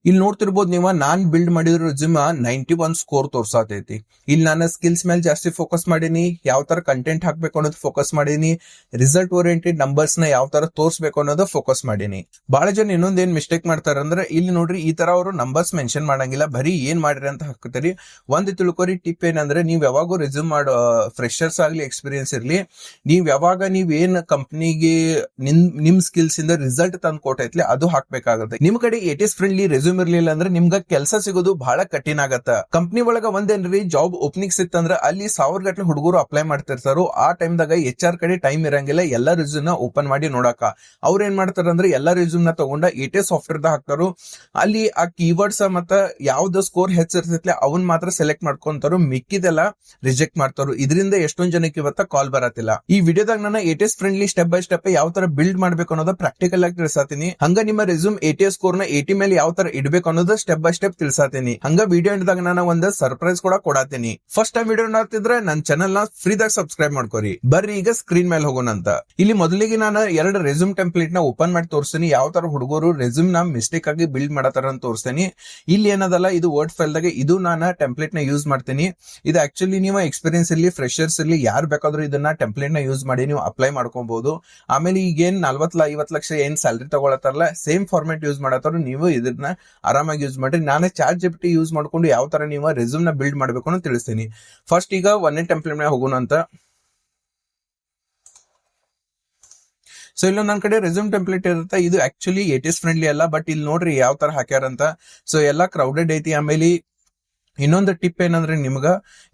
ಇಲ್ಲಿ ನೋಡ್ತಿರ್ಬೋದು ನೀವು, ನಾನ್ ಬಿಲ್ಡ್ ಮಾಡಿರೋ ರೆಸ್ಯೂಮ್ 91 ಸ್ಕೋರ್ ತೋರ್ಸಾತೈತಿ. ಇಲ್ಲಿ ನಾನು ಸ್ಕಿಲ್ಸ್ ಮೇಲೆ ಜಾಸ್ತಿ ಫೋಕಸ್ ಮಾಡೀನಿ, ಯಾವ ತರ ಕಂಟೆಂಟ್ ಹಾಕ್ಬೇಕು ಅನ್ನೋದು ಫೋಕಸ್ ಮಾಡೀನಿ, ರಿಸಲ್ಟ್ ಓರಿಯೆಂಟೆಡ್ ನಂಬರ್ಸ್ ನ ಯಾವ ತರ ತೋರ್ಸ್ಬೇಕು ಅನ್ನೋದು ಫೋಕಸ್ ಮಾಡೀನಿ. ಬಹಳ ಜನ ಇನ್ನೊಂದ್ ಏನ್ ಮಿಸ್ಟೇಕ್ ಮಾಡ್ತಾರ ಅಂದ್ರೆ, ಇಲ್ಲಿ ನೋಡ್ರಿ ಈ ತರ ಅವರು ನಂಬರ್ಸ್ ಮೆನ್ಷನ್ ಮಾಡಂಗಿಲ್ಲ, ಬರೀ ಏನ್ ಮಾಡ್ರಿ ಅಂತ ಹಾಕ್ತಾರಿ. ಒಂದ್ ತಿಳ್ಕೊರಿ ಟಿಪ್ ಏನಂದ್ರೆ, ನೀವ್ ಯಾವಾಗೂ ರೆಸ್ಯೂಮ್ ಮಾಡೋ ಫ್ರೆಶರ್ಸ್ ಆಗ್ಲಿ ಎಕ್ಸ್ಪೀರಿಯನ್ಸ್ ಇರ್ಲಿ, ನೀವ್ ಯಾವಾಗ ನೀವ್ ಏನ್ ಕಂಪ್ನಿಗೆ ನಿಮ್ ಸ್ಕಿಲ್ಸ್ ಇಂದ ರಿಸಲ್ಟ್ ತಂದು ಕೊಟ್ಟೈತ್ಲಿ ಅದು ಹಾಕ್ಬೇಕಾಗುತ್ತೆ. ನಿಮ್ ಕಡೆ ATS ಫ್ರೆಂಡ್ಲಿ ರೆಸ್ಯೂಮ್ ಇರ್ಲಿಲ್ಲ ಅಂದ್ರೆ ನಿಮ್ಗ ಕೆಲಸ ಸಿಗೋದು ಬಹಳ ಕಠಿಣ ಆಗತ್ತ. ಕಂಪ್ನಿ ಒಳಗ ಒಂದೇನ್ರಿ ಜಾಬ್ ಓಪನಿಂಗ್ ಸಿಕ್ತಂದ್ರ ಅಲ್ಲಿ 1000 ಗಟ್ಟಲೆ ಹುಡುಗರು ಅಪ್ಲೈ ಮಾಡ್ತಿರ್ತಾರೋ. ಆ ಟೈಮ್ದಾಗ HR ಕಡೆ ಟೈಮ್ ಇರಂಗಿಲ್ಲ ಎಲ್ಲಾ ರೆಸ್ಯೂಮ್ ನ ಓಪನ್ ಮಾಡಿ ನೋಡಾಕ. ಅವ್ರ ಏನ್ ಮಾಡ್ತಾರ ಅಂದ್ರೆ ಎಲ್ಲಾ ರೆಸ್ಯೂಮ್ ನ ತಗೊಂಡ ATS ಸಾಫ್ಟ್ವೇರ್ ದಾಗ ಹಾಕ್ತಾರೋ. ಅಲ್ಲಿ ಆ ಕೀವರ್ಡ್ಸ್ ಮತ್ತ ಯಾವ್ದು ಸ್ಕೋರ್ ಹೆಚ್ಚಿರ್ತೈತಿ ಅವನ್ ಮಾತ್ರ ಸೆಲೆಕ್ಟ್ ಮಾಡ್ಕೊಂತಾರೋ, ಮಿಕ್ಕಿದೆಲ್ಲ ರಿಜೆಕ್ಟ್ ಮಾಡ್ತಾರೋ. ಇದರಿಂದ ಎಷ್ಟೊಂದ್ ಜನಕ್ಕೆ ಇವತ್ತ ಕಾಲ್ ಬರತ್ತಿಲ್ಲ. ಈ ವಿಡಿಯೋದಾಗ ನಾನು ATS friendly step by step ಯಾವ ತರ ಬಿಲ್ಡ್ ಮಾಡ್ಬೇಕು ಅನ್ನೋದ ಪ್ರಾಕ್ಟಿಕಲ್ ಆಗಿ ತಿಳಿಸಾತೀನಿ. ಹಂಗ ನಿಮ್ಮ ರೆಸ್ಯೂಮ್ ATS ಸ್ಕೋರ್ ನ 80 ಮೇಲೆ ಯಾವ ತರ ಇಡ್ಬೇಕು ಅನ್ನೋದು ಸ್ಟೆಪ್ ಬೈ ಸ್ಟೆಪ್ ತಿಳಿಸಾತೀನಿ. ಹಂಗ ವಿಡಿಯೋ ಎಂಡ್ದಾಗ ನಾನು ಒಂದು ಸರ್ಪ್ರೈಸ್ ಕೂಡ ಕೊಡಾತೀನಿ. ಫಸ್ಟ್ ಟೈಮ್ ವಿಡಿಯೋ ನೋಡ್ತಿದ್ರೆ ನನ್ನ ಚಾನೆಲ್ ನ ಫ್ರೀದಾಗ ಸಬ್ಸ್ಕ್ರೈಬ್ ಮಾಡ್ಕೋರಿ. ಬರ್ರಿ ಈಗ ಸ್ಕ್ರೀನ್ ಮೇಲೆ ಹೋಗೋಣ ಅಂತ. ಇಲ್ಲಿ ಮೊದಲಿಗೆ ನಾನು 2 ರೆಸ್ಯೂಮ್ ಟೆಂಪ್ಲೇಟ್ ನ ಓಪನ್ ಮಾಡಿ ತೋರಿಸ್ತೀನಿ, ಯಾವ ತರ ಹುಡುಗರು ರೆಸ್ಯೂಮ್ ನ ಮಿಸ್ಟೇಕ್ ಆಗಿ ಬಿಲ್ಡ್ ಮಾಡತಾರ ಅಂತ ತೋರಿಸ್ತೀನಿ. ಇಲ್ಲಿ ಏನದಲ್ಲ, ಇದು ವರ್ಡ್ ಫೈಲ್ ದಾಗ ಇದು ನಾನು ಟೆಂಪ್ಲೇಟ್ ನ ಯೂಸ್ ಮಾಡ್ತೀನಿ. ಇದು ಆಕ್ಚುಲಿ ನೀವು ಎಕ್ಸ್ಪೀರಿಯನ್ಸ್ ಇರ್ಲಿ ಫ್ರೆಶರ್ಸ್ ಇರ್ಲಿ ಯಾರು ಬೇಕಾದ್ರೂ ಇದನ್ನ ಟೆಂಪ್ಲೇಟ್ ನ ಯೂಸ್ ಮಾಡಿ ನೀವು ಅಪ್ಲೈ ಮಾಡ್ಕೊಬಹುದು. ಆಮೇಲೆ ಈಗ ಏನ್ 40-50 ಲಕ್ಷ ಏನ್ ಸ್ಯಾಲರಿ ತಗೊಳತಾರಲ್ಲ, ಸೇಮ್ ಫಾರ್ಮೆಟ್ ಯೂಸ್ ಮಾಡತ್ತಾರ, ನೀವು ಇದನ್ನ ಆರಾಮಾಗಿ ಯೂಸ್ ಮಾಡ್ರಿ. ನಾನು ChatGPT ಯೂಸ್ ಮಾಡ್ಕೊಂಡು ಯಾವ ತರ ನೀವು ರೆಸ್ಯೂಮ್ ನ ಬಿಲ್ಡ್ ಮಾಡ್ಬೇಕು ಅಂತ ತಿಳಿಸ್ತೀನಿ. ಫಸ್ಟ್ ಈಗ ಒಂದೇ ಟೆಂಪ್ಲೇಟ್ ನ ಹೋಗೋಣ ಅಂತ. ಸೊ ಇಲ್ಲ ನನ್ನ ಕಡೆ ರೆಸ್ಯೂಮ್ ಟೆಂಪ್ಲೇಟ್ ಇರುತ್ತೆ. ಇದು ಆಕ್ಚುಲಿ ATS ಫ್ರೆಂಡ್ಲಿ ಅಲ್ಲ, ಬಟ್ ಇಲ್ಲಿ ನೋಡ್ರಿ ಯಾವ ತರ ಹಾಕ್ಯಾರಂತ. ಸೊ ಎಲ್ಲಾ ಕ್ರೌಡೆಡ್ ಐತಿ. ಆಮೇಲೆ ಇನ್ನೊಂದು ಟಿಪ್ ಏನಂದ್ರೆ, ನಿಮ್ಗ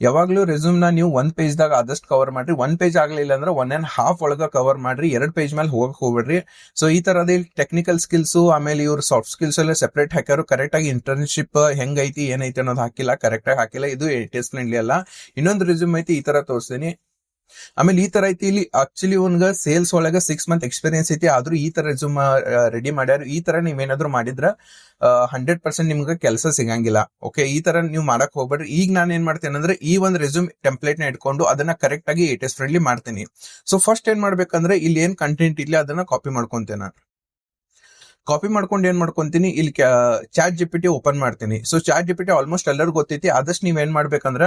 ಯಾವಾಗ್ಲೂ ರೆಸ್ಯೂಮ್ ನ ನೀವು 1 ಪೇಜ್ ದಾಗ ಆದಷ್ಟು ಕವರ್ ಮಾಡ್ರಿ. 1 ಪೇಜ್ ಆಗ್ಲಿಲ್ಲ ಅಂದ್ರೆ 1.5 ಒಳಗ ಕವರ್ ಮಾಡ್ರಿ. 2 ಪೇಜ್ ಮೇಲೆ ಹೋಗಕ್ ಹೋಗ್ಬೇಡ್ರಿ. ಸೊ ಈ ತರದ ಟೆಕ್ನಿಕಲ್ ಸ್ಕಿಲ್ಸ್ ಆಮೇಲೆ ಇವ್ರ ಸಾಫ್ಟ್ ಸ್ಕಿಲ್ಸ್ ಎಲ್ಲ ಸೆಪರೇಟ್ ಹಾಕ್ಯಾರು. ಕರೆಕ್ಟ್ ಆಗಿ ಇಂಟರ್ನ್ಶಿಪ್ ಹೆಂಗೈತಿ ಏನೈತಿ ಅನ್ನೋದು ಹಾಕಿಲ್ಲ, ಕರೆಕ್ಟ್ ಆಗಿ ಹಾಕಿಲ್ಲ. ಇದು ATS ಫ್ರೆಂಡ್ಲಿ ಅಲ್ಲ. ಇನ್ನೊಂದು ರೆಸ್ಯೂಮ್ ಐತಿ, ಈ ತರ ತೋರಿಸ್ತೀನಿ. ಆಮೇಲೆ ಈ ತರ ಐತಿ, ಇಲ್ಲಿ ಆಕ್ಚುಲಿ ಒಂದ್ ಸೇಲ್ಸ್ ಒಳಗ 6 ಮಂತ್ ಎಕ್ಸ್ಪೀರಿಯನ್ಸ್ ಐತಿ, ಆದ್ರೂ ಈ ತರ ರೆಸ್ಯೂಮ್ ರೆಡಿ ಮಾಡ್ಯಾರ. ಈ ತರ ನೀವೇನಾದ್ರೂ ಮಾಡಿದ್ರ 100% ನಿಮ್ಗೆ ಕೆಲಸ ಸಿಗಂಗಿಲ್ಲ. ಓಕೆ, ಈ ತರ ನೀವು ಮಾಡಕ್ ಹೋಗ್ಬೇಡ್ರಿ. ಈಗ ನಾನು ಏನ್ ಮಾಡ್ತೇನೆ ಅಂದ್ರೆ, ಈ ಒಂದು ರೆಸ್ಯೂಮ್ ಟೆಂಪ್ಲೇಟ್ ನ ಇಟ್ಕೊಂಡು ಅದನ್ನ ಕರೆಕ್ಟ್ ಆಗಿ ATS ಫ್ರೆಂಡ್ಲಿ ಮಾಡ್ತೀನಿ. ಸೊ ಫಸ್ಟ್ ಏನ್ ಮಾಡ್ಬೇಕಂದ್ರೆ, ಇಲ್ಲಿ ಏನ್ ಕಂಟೆಂಟ್ ಇಲ್ಲ ಅದನ್ನ ಕಾಪಿ ಮಾಡ್ಕೊಂತೇನೆ. ಕಾಪಿ ಮಾಡ್ಕೊಂಡು ಏನ್ ಮಾಡ್ಕೊಂತೀನಿ, ಇಲ್ಲಿ ChatGPT ಓಪನ್ ಮಾಡ್ತೀನಿ. ಸೊ ChatGPT ಆಲ್ಮೋಸ್ಟ್ ಎಲ್ಲರಿಗೂ ಗೊತ್ತೈತಿ. ಆದಷ್ಟು ನೀವ್ ಏನ್ ಮಾಡ್ಬೇಕಂದ್ರ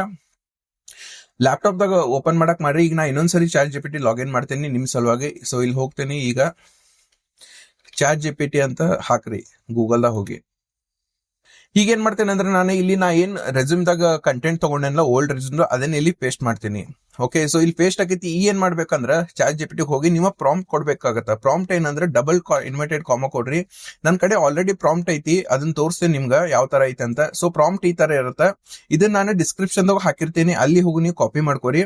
ಲ್ಯಾಪ್ಟಾಪ್ ದಾಗ ಓಪನ್ ಮಾಡಕ್ ಮಾಡ್ರಿ. ಈಗ ನಾ ಇನ್ನೊಂದ್ಸರಿ ChatGPT ಲಾಗಿನ್ ಮಾಡ್ತೀನಿ ನಿಮ್ ಸಲುವಾಗಿ. ಸೊ ಇಲ್ಲಿ ಹೋಗ್ತೀನಿ, ಈಗ ChatGPT ಅಂತ ಹಾಕ್ರಿ ಗೂಗಲ್ ದಾಗ ಹೋಗಿ. ಈಗ ಏನ್ ಮಾಡ್ತೇನೆ ಅಂದ್ರೆ, ನಾನು ಇಲ್ಲಿ ಏನ್ ರೆಸ್ಯೂಮ್ ದಾಗ ಕಂಟೆಂಟ್ ತಗೊಂಡೆಲ್ಲ ಓಲ್ಡ್ ರೆಸ್ಯೂಮ್ ಅದನ್ನ ಇಲ್ಲಿ ಪೇಸ್ಟ್ ಮಾಡ್ತೀನಿ. ಓಕೆ, ಸೊ ಇಲ್ಲಿ ಪೇಸ್ಟ್ ಆಗೈತಿ. ಈಗ ಏನ್ ಮಾಡ್ಬೇಕಂದ್ರ ChatGPT ಹೋಗಿ ನಿಮ್ಮ ಪ್ರಾಂಪ್ಟ್ ಕೊಡ್ಬೇಕಾಗತ್ತ. ಪ್ರಾಂಪ್ಟ್ ಏನಂದ್ರೆ ಡಬಲ್ ಇನ್ವರ್ಟೆಡ್ ಕಾಮ ಕೊಡ್ರಿ. ನನ್ ಕಡೆ ಆಲ್ರೆಡಿ ಪ್ರಾಂಪ್ಟ್ ಐತಿ, ಅದನ್ನ ತೋರಿಸ್ತೀನಿ ನಿಮ್ಗ ಯಾವ ತರ ಐತಿ ಅಂತ. ಸೊ ಪ್ರಾಂಪ್ಟ್ ಈ ತರ ಇರುತ್ತೆ. ಇದನ್ನ ನಾನು ಡಿಸ್ಕ್ರಿಪ್ಷನ್ ದಾಗ ಹಾಕಿರ್ತೀನಿ, ಅಲ್ಲಿ ಹೋಗಿ ನೀವು ಕಾಪಿ ಮಾಡ್ಕೋರಿ.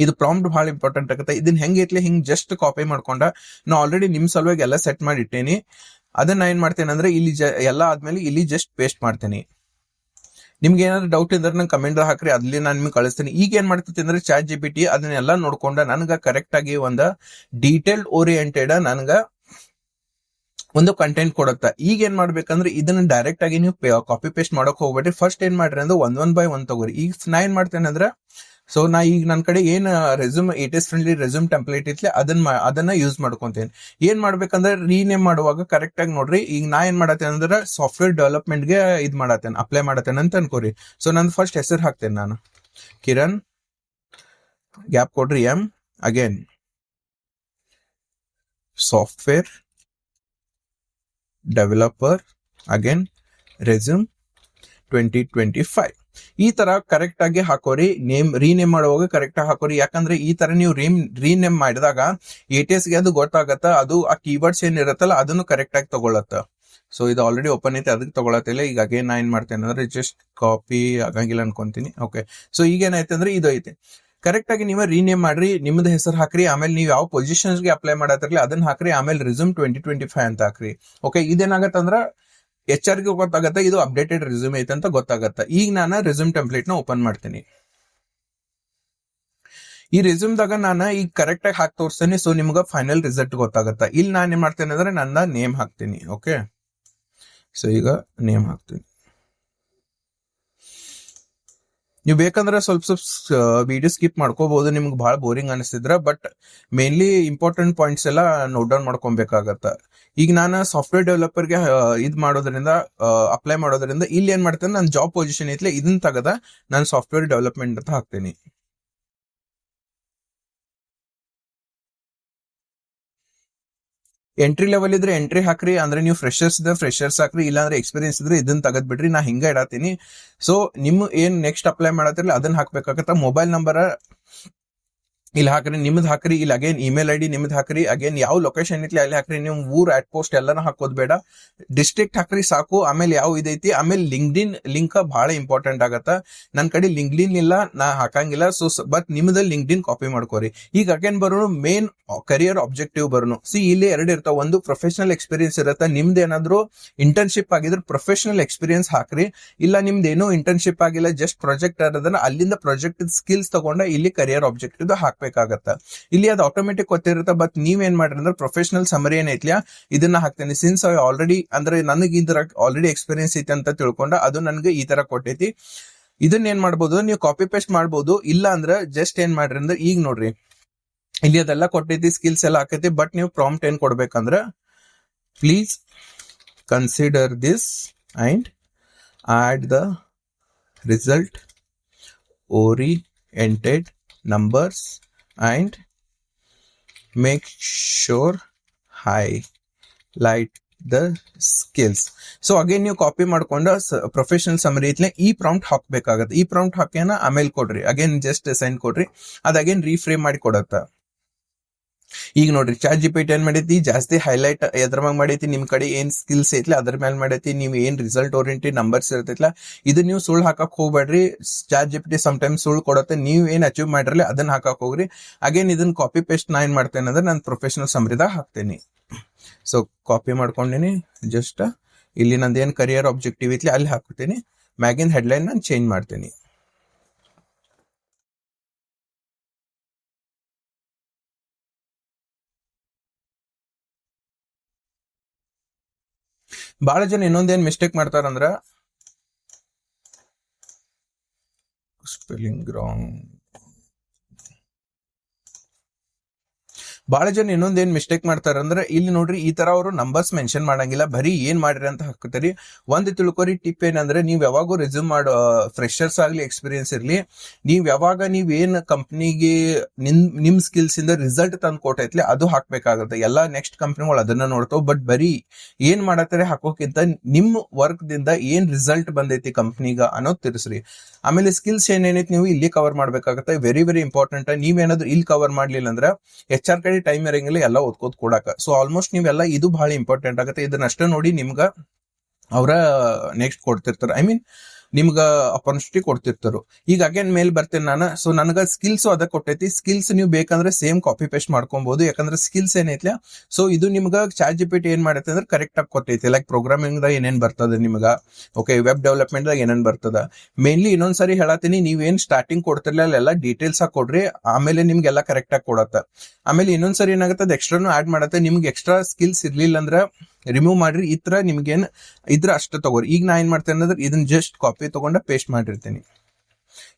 ಇದು ಪ್ರಾಂಪ್ಟ್ ಬಹಳ ಇಂಪಾರ್ಟೆಂಟ್ ಆಗುತ್ತೆ. ಇದನ್ನ ಹೆಂಗೈತ್ಲಿ ಹಿಂಗ್ ಜಸ್ಟ್ ಕಾಪಿ ಮಾಡ್ಕೊಂಡ ನಾ ಆಲ್ರೆಡಿ ನಿಮ್ ಸಲುವಾಗಿ ಎಲ್ಲ ಸೆಟ್ ಮಾಡಿ ಇಟ್ಟೇನಿ. ಅದನ್ನ ಏನ್ ಮಾಡ್ತೇನೆ ಅಂದ್ರೆ, ಇಲ್ಲಿ ಎಲ್ಲ ಆದ್ಮೇಲೆ ಇಲ್ಲಿ ಜಸ್ಟ್ ಪೇಸ್ಟ್ ಮಾಡ್ತೇನೆ. ನಿಮ್ಗೆ ಏನಾದ್ರು ಡೌಟ್ ಇದ್ರೆ ನಂಗೆ ಕಮೆಂಟ್ ಹಾಕ್ರಿ, ಅಲ್ಲಿ ನಾನು ನಿಮ್ಗೆ ಕಳಿಸ್ತೀನಿ. ಈಗ ಏನ್ ಮಾಡ್ತೈತಿ ಅಂದ್ರೆ ChatGPT ಅದನ್ನೆಲ್ಲ ನೋಡ್ಕೊಂಡ ನನ್ಗ ಕರೆಕ್ಟ್ ಆಗಿ ಒಂದು ಡೀಟೇಲ್ಡ್ ಓರಿಯೆಂಟೆಡ್ ನನ್ಗ ಒಂದು ಕಂಟೆಂಟ್ ಕೊಡುತ್ತ. ಈಗ ಏನ್ ಮಾಡ್ಬೇಕಂದ್ರೆ, ಇದನ್ನ ಡೈರೆಕ್ಟ್ ಆಗಿ ನೀವು ಕಾಪಿ ಪೇಸ್ಟ್ ಮಾಡಕ್ ಹೋಗ್ಬೇಡ್ರಿ. ಫಸ್ಟ್ ಏನ್ ಮಾಡ್ರಿ ಅಂದ್ರೆ 1 by 1 ತಗೋರಿ. ಈಗ ನಾ ಏನ್ ಮಾಡ್ತೇನೆ ಅಂದ್ರೆ, ಸೊ ನಾ ಈಗ ನನ್ನ ಕಡೆ ಏನ್ resume ATS friendly resume template ಇತ್ಲಿ ಅದನ್ನ ಯೂಸ್ ಮಾಡ್ಕೊಂತೇನೆ. ಏನ್ ಮಾಡ್ಬೇಕಂದ್ರೆ, ರೀನೇಮ್ ಮಾಡುವಾಗ ಕರೆಕ್ಟ್ ಆಗಿ ನೋಡ್ರಿ. ಈಗ ನಾ ಏನ್ ಮಾಡತ್ತೇನೆ ಅಂದ್ರೆ, ಸಾಫ್ಟ್ವೇರ್ ಡೆವಲಪ್ಮೆಂಟ್ ಗೆ ಇದ್ ಮಾಡತ್ತೇನೆ, ಅಪ್ಲೈ ಮಾಡತ್ತೇನೆ ಅಂತ ಅನ್ಕೋರಿ. ಸೊ ನಂದು ಫಸ್ಟ್ ಹೆಸರು ಹಾಕ್ತೇನೆ ನಾನು, ಕಿರಣ್ ಗ್ಯಾಪ್ ಕೊಡ್ರಿ again software developer again resume 2025. ಈ ತರ ಕರೆಕ್ಟ್ ಆಗಿ ಹಾಕೋರಿ. ರೀನೇಮ್ ಮಾಡುವಾಗ ಕರೆಕ್ಟ್ ಆಗಿ ಹಾಕೋರಿ. ಯಾಕಂದ್ರೆ ಈ ತರ ನೀವು ರೀನೇಮ್ ಮಾಡಿದಾಗ ATS ಗೆ ಅದು ಗೊತ್ತಾಗತ್ತ, ಅದು ಆ ಕೀವರ್ಡ್ಸ್ ಏನ್ ಇರತ್ತಲ್ಲ ಅದನ್ನು ಕರೆಕ್ಟ್ ಆಗಿ ತಗೊಳತ್ತ. ಸೊ ಇದು ಆಲ್ರೆಡಿ ಓಪನ್ ಐತೆ, ಅದಕ್ಕೆ ತಗೊಳತ್ತಿಲ್ಲ. ಈಗ ಅಗೇನ್ ನಾ ಏನ್ ಮಾಡ್ತೇನೆ ಅಂದ್ರೆ, ಜಸ್ಟ್ ಕಾಪಿ ಆಗಂಗಿಲ್ಲ ಅನ್ಕೊಂತೀನಿ. ಓಕೆ, ಸೊ ಈಗ ಏನಾಯ್ತು ಅಂದ್ರೆ ಇದು ಐತೆ. ಕರೆಕ್ಟ್ ಆಗಿ ನೀವು ರೀನೇಮ್ ಮಾಡ್ರಿ, ನಿಮ್ದು ಹೆಸರು ಹಾಕ್ರಿ. ಆಮೇಲೆ ನೀವು ಯಾವ ಪೊಸಿಷನ್ಸ್ ಗೆ ಅಪ್ಲೈ ಮಾಡತ್ತಿರ್ಲಿ ಅದನ್ನ ಹಾಕ್ರಿ. ಆಮೇಲೆ ರೆಸ್ಯೂಮ್ 2025 ಅಂತ ಹಾಕ್ರಿ. ಓಕೆ, ಇದೇನಾಗತ್ತಂದ್ರ HR ಗೆ ಗೊತ್ತಾಗತ್ತ ಇದು ಅಪ್ಡೇಟೆಡ್ ರೆಸ್ಯೂಮ್ ಐತೆ ಅಂತ ಗೊತ್ತಾಗತ್ತ. ಈಗ ನಾನು ರೆಸ್ಯೂಮ್ ಟೆಂಪ್ಲೇಟ್ ನ ಓಪನ್ ಮಾಡ್ತೀನಿ. ಈ ರೆಸ್ಯೂಮ್ ದಾಗ ನಾನು ಈಗ ಕರೆಕ್ಟ್ ಆಗಿ ಹಾಕಿ ತೋರಿಸ್ತೇನೆ. ಸೊ ನಿಮ್ಗೆ ಫೈನಲ್ ರಿಸಲ್ಟ್ ಗೊತ್ತಾಗತ್ತ. ಇಲ್ಲಿ ನಾನು ಏನ್ ಮಾಡ್ತೇನೆ ಅಂದ್ರೆ, ನನ್ನ ನೇಮ್ ಹಾಕ್ತೀನಿ. ಓಕೆ, ಸೊ ಈಗ ನೇಮ್ ಹಾಕ್ತೀನಿ. ನೀವು ಬೇಕಂದ್ರೆ ಸ್ವಲ್ಪ ವಿಡಿಯೋ ಸ್ಕಿಪ್ ಮಾಡ್ಕೋಬಹುದು, ನಿಮ್ಗೆ ಬಹಳ ಬೋರಿಂಗ್ ಅನಿಸ್ತಿದ್ರ. ಬಟ್ ಮೇನ್ಲಿ ಇಂಪಾರ್ಟೆಂಟ್ ಪಾಯಿಂಟ್ಸ್ ಎಲ್ಲ ನೋಟ್ ಡೌನ್ ಮಾಡ್ಕೊಬೇಕಾಗತ್ತ. ಈಗ ನಾನು ಸಾಫ್ಟ್ವೇರ್ ಡೆವಲಪರ್ಗೆ ಇದು ಮಾಡೋದ್ರಿಂದ, ಅಪ್ಲೈ ಮಾಡೋದ್ರಿಂದ ಇಲ್ಲಿ ಏನ್ ಮಾಡ್ತೇನೆ, ನನ್ನ ಜಾಬ್ ಪೊಸಿಷನ್ ಐತ್ಲೆ ಇದನ್ನ ತಗದ ನಾನು ಸಾಫ್ಟ್ವೇರ್ ಡೆವಲಪ್ಮೆಂಟ್ ಅಂತ ಹಾಕ್ತೇನೆ. ಎಂಟ್ರಿ ಲೆವೆಲ್ ಇದ್ರೆ ಎಂಟ್ರಿ ಹಾಕ್ರಿ, ಅಂದ್ರೆ ನೀವು ಫ್ರೆಶರ್ಸ್ ಹಾಕ್ರಿ, ಇಲ್ಲಾಂದ್ರೆ ಎಕ್ಸ್ಪೀರಿಯನ್ಸ್ ಇದ್ರೆ ಇದನ್ನ ತಗದ್ ಬಿಡ್ರಿ. ನಾ ಹಿಂಗ ಇಡತೀನಿ. ಸೊ ನಿಮ್ ಏನ್ ನೆಕ್ಸ್ಟ್ ಅಪ್ಲೈ ಮಾಡತ್ತಿರಲ್ಲ ಅದನ್ನ ಹಾಕ್ಬೇಕಾಗತ್ತ. ಮೊಬೈಲ್ ನಂಬರ್ ಇಲ್ಲಿ ಹಾಕ್ರಿ, ನಿಮ್ದು ಹಾಕ್ರಿ. ಇಲ್ಲಿ ಅಗೇನ್ ಇಮೇಲ್ ಐಡಿ ನಿಮ್ದು ಹಾಕ್ರಿ. ಅಗೇನ್ ಯಾವ ಲೊಕೇಶನ್ ಐತಿ ಅಲ್ಲಿ ಹಾಕ್ರಿ. ನೀವು ಊರ್ ಅಟ್ ಪೋಸ್ಟ್ ಎಲ್ಲಾನು ಹಾಕೋದ್ ಬೇಡ, ಡಿಸ್ಟ್ರಿಕ್ಟ್ ಹಾಕ್ರಿ ಸಾಕು. ಆಮೇಲೆ ಯಾವ ಇದೈತಿ, ಆಮೇಲೆ ಲಿಂಕ್ಡ್ಇನ್ ಲಿಂಕ್ ಬಹಳ ಇಂಪಾರ್ಟೆಂಟ್ ಆಗತ್ತ. ನನ್ ಕಡೆ ಲಿಂಕ್ಡ್ಇನ್ ಇಲ್ಲ, ನಾ ಹಾಕಂಗಿಲ್ಲ. ಸೊ ಬಟ್ ನಿಮ್ದ ಲಿಂಕ್ಡ್ಇನ್ ಕಾಪಿ ಮಾಡ್ಕೋರಿ. ಈಗ ಅಗೇನ್ ಬರೋನು ಮೇನ್ ಕರಿಯರ್ ಆಬ್ಜೆಕ್ಟಿವ್ ಬರೋನು. ಇಲ್ಲಿ ಎರಡು ಇರ್ತಾವ. ಒಂದು ಪ್ರೊಫೆಷನಲ್ ಎಕ್ಸ್ಪೀರಿಯನ್ಸ್ ಇರತ್ತ. ನಿಮ್ದು ಏನಾದ್ರು ಇಂಟರ್ನ್ಶಿಪ್ ಆಗಿದ್ರೆ ಪ್ರೊಫೆಷನಲ್ ಎಕ್ಸ್ಪೀರಿಯನ್ಸ್ ಹಾಕ್ರಿ. ಇಲ್ಲ ನಿಮ್ದು ಏನೋ ಇಂಟರ್ನ್ಶಿಪ್ ಆಗಿಲ್ಲ, ಜಸ್ಟ್ ಪ್ರಾಜೆಕ್ಟ್ ಅದನ್ನ ಅಲ್ಲಿಂದ ಪ್ರಾಜೆಕ್ಟ್ ಸ್ಕಿಲ್ಸ್ ತಗೊಂಡ ಇಲ್ಲಿ ಕರಿಯರ್ ಆಬ್ಜೆಕ್ಟಿವ್ ಹಾಕ್ಬೇಕಾಗತ್ತ. ಇಲ್ಲಿ ಅದು ಆಟೋಮೆಟಿಕ್ ಗೊತ್ತಿರುತ್ತೆ. ಬಟ್ ನೀವ್ ಏನ್ ಮಾಡ್ರಿ ಅಂದ್ರೆ ಪ್ರೊಫೆಷನಲ್ ಸಮರಿ ಏನೈತ್ಲಿಯಾ ಇದನ್ನ ಹಾಕ್ತೇನೆ. ಸಿನ್ಸ್ ಆಲ್ರೆಡಿ ಅಂದ್ರೆ ನನಗೆ ಇದ್ರ ಆಲ್ರೆಡಿ ಎಕ್ಸ್ಪೀರಿಯನ್ಸ್ ಐತಿ ಅಂತ ತಿಳ್ಕೊಂಡ ಅದು ನನ್ಗೆ ಈ ತರ ಕೊಟ್ಟೈತಿ. ಇದನ್ನ ಏನ್ ಮಾಡ್ಬೋದು, ನೀವು ಕಾಪಿ ಪೇಸ್ಟ್ ಮಾಡ್ಬೋದು. ಇಲ್ಲ ಅಂದ್ರೆ ಜಸ್ಟ್ ಏನ್ ಮಾಡ್ರಿ ಅಂದ್ರೆ ಈಗ ನೋಡ್ರಿ, ಇಲ್ಲಿ ಅದೆಲ್ಲ ಕೊಟ್ಟೈತಿ, ಸ್ಕಿಲ್ಸ್ ಎಲ್ಲ ಹಾಕೈತಿ. ಬಟ್ ನೀವು ಪ್ರಾಂಪ್ಟ್ ಏನ್ ಕೊಡ್ಬೇಕಂದ್ರ, please consider this and add the result oriented numbers and make sure highlight the skills. So again ನೀವು ಕಾಪಿ ಮಾಡ್ಕೊಂಡ ಪ್ರೊಫೆಷನಲ್ ಸಮರಿ ಐತ್ಲೆ ಈ ಪ್ರಾಂಪ್ಟ್ ಹಾಕ್ಬೇಕಾಗತ್ತೆ. ಈ ಪ್ರಾಂಪ್ಟ್ ಹಾಕ್ಯಾನ ಆಮೇಲೆ ಕೊಡ್ರಿ. ಅಗೇನ್ ಜಸ್ಟ್ ಸೆಂಡ್ ಕೊಡ್ರಿ, ಅದ್ ಅಗೇನ್ ರೀಫ್ರೇಮ್ ಮಾಡಿ ಕೊಡತ್ತ. ಈಗ ನೋಡ್ರಿ, ಚಾಟ್ ಜಿಪಿಟಿ ಏನ್ ಮಾಡೈತಿ, ಜಾಸ್ತಿ ಹೈಲೈಟ್ ಎದ್ರ ಮ್ಯಾಗ ಮಾಡೈತಿ, ನಿಮ್ ಕಡೆ ಏನ್ ಸ್ಕಿಲ್ಸ್ ಐತ್ಲಿ ಅದ್ರ ಮೇಲೆ ಮಾಡೈತಿ. ನೀವು ಏನ್ ರಿಸಲ್ಟ್ ಓರಿಯೆಂಟೆಡ್ ನಂಬರ್ಸ್ ಇರ್ತೈತ್ಲ ಇದು ನೀವು ಸುಳ್ಳು ಹಾಕಕ್ ಹೋಗ್ಬೇಡ್ರಿ. ಚಾಟ್ ಜಿಪಿಟಿ ಸಮ್ ಟೈಮ್ಸ್ ಸುಳ್ಳು ಕೊಡತ್ತೆ. ನೀವ್ ಏನ್ ಅಚೀವ್ ಮಾಡಿರಲಿ ಅದನ್ನ ಹಾಕಕ್ ಹೋಗ್ರಿ. ಅಗೇನ್ ಇದನ್ನ ಕಾಪಿ ಪೇಸ್ಟ್ ನಾ ಏನ್ ಮಾಡ್ತೇನೆ ಅಂದ್ರೆ ನಾನು ಪ್ರೊಫೆಷನಲ್ ಸಮರಿದಾಗ ಹಾಕ್ತೇನೆ. So copy ಮಾಡ್ಕೊಂಡಿನಿ. ಜಸ್ಟ್ ಇಲ್ಲಿ ನಂದು ಏನ್ ಕರಿಯರ್ ಆಬ್ಜೆಕ್ಟಿವ್ ಐತ್ಲಿ ಅಲ್ಲಿ ಹಾಕ್ತೀನಿ. ಮ್ಯಾಗಿನ್ ಹೆಡ್ಲೈನ್ ನಾನು ಚೇಂಜ್ ಮಾಡ್ತೇನೆ. ಬಹಳ ಜನ ಇನ್ನೊಂದೇನ್ ಮಿಸ್ಟೇಕ್ ಮಾಡ್ತಾರಂದ್ರ, ಸ್ಪೆಲ್ಲಿಂಗ್ ರಾಂಗ್. ಬಹಳ ಜನ ಇನ್ನೊಂದೇನ್ ಮಿಸ್ಟೇಕ್ ಮಾಡ್ತಾರಂದ್ರೆ, ಇಲ್ಲಿ ನೋಡ್ರಿ ಈ ತರ ಅವರು ನಂಬರ್ಸ್ ಮೆನ್ಷನ್ ಮಾಡಂಗಿಲ್ಲ, ಬರೀ ಏನ್ ಮಾಡ್ರಿ ಅಂತ ಹಾಕ್ತಾರಿ. ಒಂದ್ ತಿಳ್ಕೊರಿ ಟಿಪ್ ಏನಂದ್ರೆ, ನೀವ್ ಯಾವಾಗೂ ರೆಸ್ಯೂಮ್ ಮಾಡೋ ಫ್ರೆಶರ್ಸ್ ಆಗ್ಲಿ ಎಕ್ಸ್ಪೀರಿಯನ್ಸ್ ಇರ್ಲಿ, ನೀವ್ ಯಾವಾಗ ನೀವ್ ಏನ್ ಕಂಪ್ನಿಗೆ ನಿಮ್ ಸ್ಕಿಲ್ಸ್ ಇಂದ ರಿಸಲ್ಟ್ ತಂದು ಕೊಟ್ಟೈತ್ಲಿ ಅದು ಹಾಕ್ಬೇಕಾಗತ್ತೆ. ಎಲ್ಲಾ ನೆಕ್ಸ್ಟ್ ಕಂಪ್ನಿಗಳು ಅದನ್ನ ನೋಡ್ತಾವ್. ಬಟ್ ಬರೀ ಏನ್ ಮಾಡತ್ತಾರೆ ಹಾಕೋಕ್ಕಿಂತ ನಿಮ್ ವರ್ಕ್ ದಿಂದ ಏನ್ ರಿಸಲ್ಟ್ ಬಂದೈತಿ ಕಂಪ್ನಿಗ ಅನ್ನೋದು ತಿರ್ಸ್ರಿ. ಆಮೇಲೆ ಸ್ಕಿಲ್ಸ್ ಏನೇನೈತಿ ನೀವು ಇಲ್ಲಿ ಕವರ್ ಮಾಡ್ಬೇಕಾಗತ್ತೆ. Very very important. ನೀವೇನಾದ್ರು ಇಲ್ಲಿ ಕವರ್ ಮಾಡ್ಲಿಲ್ಲ ಅಂದ್ರೆ HR ಕಡೆ ಟೈಮ್ ಇರಂಗಿಲ್ಲ ಎಲ್ಲ ಓದ್ಕೋದ್ ಕೊಡಾಕ. ಸೊ ಆಲ್ಮೋಸ್ಟ್ ನೀವೆಲ್ಲ ಇದು ಬಹಳ ಇಂಪಾರ್ಟೆಂಟ್ ಆಗುತ್ತೆ. ಇದನ್ನ ಅಷ್ಟೇ ನೋಡಿ ನಿಮ್ಗ ಅವ್ರ ನೆಕ್ಸ್ಟ್ ಕೊಡ್ತಿರ್ತಾರ, ಐ ಮೀನ್ ನಿಮ್ಗ ಅಪರ್ಚುನಿಟಿ ಕೊಡ್ತಿರ್ತಾರ. ಈಗ ಅಗೇನ್ ಮೇಲ್ ಬರ್ತೇನೆ ನಾನು. ಸೊ ನನಗ ಸ್ಕಿಲ್ಸ್ ಅದ ಕೊಟ್ಟೈತಿ. ಸ್ಕಿಲ್ಸ್ ನೀವು ಬೇಕಂದ್ರೆ ಸೇಮ್ ಕಾಪಿ ಪೇಸ್ಟ್ ಮಾಡ್ಕೊಬಹುದು, ಯಾಕಂದ್ರೆ ಸ್ಕಿಲ್ಸ್ ಏನೈತ್ಲ ಸೊ ಇದು ನಿಮ್ಗ ಚಾಟ್ ಜಿಪಿಟಿ ಏನ್ ಮಾಡೈತೆ ಅಂದ್ರೆ ಕರೆಕ್ಟ್ ಆಗಿ ಕೊಟ್ಟೈತಿ. ಲೈಕ್ ಪ್ರೋಗ್ರಾಮಿಂಗ್ ದಾಗ ಏನೇನ್ ಬರ್ತದ ನಿಮ್ಗ, ಓಕೆ, ವೆಬ್ ಡೆವಲಪ್ಮೆಂಟ್ ದಾಗ ಏನೇನ್ ಬರ್ತದ. ಮೇನ್ಲಿ ಇನ್ನೊಂದ್ಸರಿ ಹೇಳತ್ತೀನಿ, ನೀವೇನ್ ಸ್ಟಾರ್ಟಿಂಗ್ ಕೊಡ್ತಿರ್ಲಿಲ್ಲ ಅಲ್ಲೆಲ್ಲ ಡೀಟೇಲ್ಸ್ ಆಗಿ ಕೊಡ್ರಿ, ಆಮೇಲೆ ನಿಮ್ಗೆಲ್ಲ ಕರೆಕ್ಟ್ ಆಗಿ ಕೊಡತ್ತ. ಆಮೇಲೆ ಇನ್ನೊಂದ್ಸರಿ ಏನಾಗತ್ತೆ, ಎಕ್ಸ್ಟ್ರಾನು ಆಡ್ ಮಾಡತ್ತೆ. ನಿಮ್ಗೆ ಎಕ್ಸ್ಟ್ರಾ ಸ್ಕಿಲ್ಸ್ ಇರ್ಲಿಲ್ಲ ಅಂದ್ರೆ ರಿಮೂವ್ ಮಾಡ್ರಿ. ಈ ತರ ನಿಮ್ಗೇನ್ ಇದ್ರ ಅಷ್ಟ ತಗೋರಿ. ಈಗ ನಾ ಏನ್ ಮಾಡ್ತೇನೆ ಅಂದ್ರೆ ಇದನ್ನ ಜಸ್ಟ್ ಕಾಪಿ ತಗೊಂಡ ಪೇಸ್ಟ್ ಮಾಡಿರ್ತೀನಿ,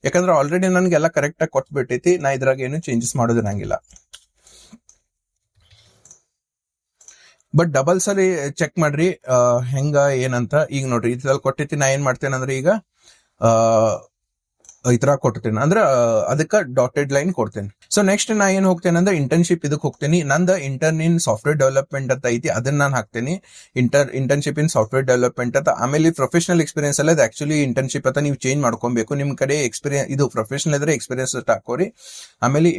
ಯಾಕಂದ್ರೆ ಆಲ್ರೆಡಿ ನನ್ಗೆಲ್ಲ ಕರೆಕ್ಟ್ ಆಗಿ ಕೊಟ್ಬಿಟ್ಟೈತಿ. ನಾ ಇದ್ರಾಗ ಏನು ಚೇಂಜಸ್ ಮಾಡೋದಿರಂಗಿಲ್ಲ. ಬಟ್ ಡಬಲ್ ಸರಿ ಚೆಕ್ ಮಾಡ್ರಿ ಹೆಂಗ ಏನಂತ. ಈಗ ನೋಡ್ರಿ ಇದ್ರಲ್ಲಿ ಕೊಟ್ಟೈತಿ. ನಾ ಏನ್ ಮಾಡ್ತೇನೆ ಅಂದ್ರೆ ಈಗ ಈ ತರ ಕೊಡ್ತೇನೆ ಅಂದ್ರೆ ಅದಕ್ಕೆ ಡಾಟೆಡ್ ಲೈನ್ ಕೊಡ್ತೇನೆ. ಸೊ ನೆಕ್ಸ್ಟ್ ನಾ ಏನ್ ಹೋಗ್ತೇನೆ ಅಂದ್ರೆ ಇಂಟರ್ನ್ಶಿಪ್ ಇದಕ್ಕೆ ಹೋಗ್ತೇನೆ. ನಂದು ಇಂಟರ್ನ್ ಇನ್ ಸಾಫ್ಟ್ವೇರ್ ಡೆವಲಪ್ಮೆಂಟ್ ಅಂತ ಐತಿ, ಅದನ್ನ ನಾನು ಹಾಕ್ತೇನೆ. ಇಂಟರ್ನ್ಶಿಪ್ ಇನ್ ಸಾಫ್ಟ್ವೇರ್ ಡೆವಲಪ್ಮೆಂಟ್ ಅಂತ. ಆಮೇಲೆ ಪ್ರೊಫೆಷನಲ್ ಎಕ್ಸ್ಪೀರಿಯನ್ಸ್ ಅಲ್ಲ, ಇದು ಆಕ್ಚುಲಿ ಇಂಟರ್ನ್ಶಿಪ್ ಅಂತ ನೀವು ಚೇಂಜ್ ಮಾಡ್ಕೊಬೇಕು. ನಿಮ್ ಕಡೆ ಎಕ್ಸ್ಪೀರಿಯನ್ಸ್ ಇದು ಪ್ರೊಫೆಷನಲ್ ಇದ್ರೆ ಎಕ್ಸ್ಪೀರಿಯನ್ಸ್ ಹಾಕೋರಿ. ಆಮೇಲೆ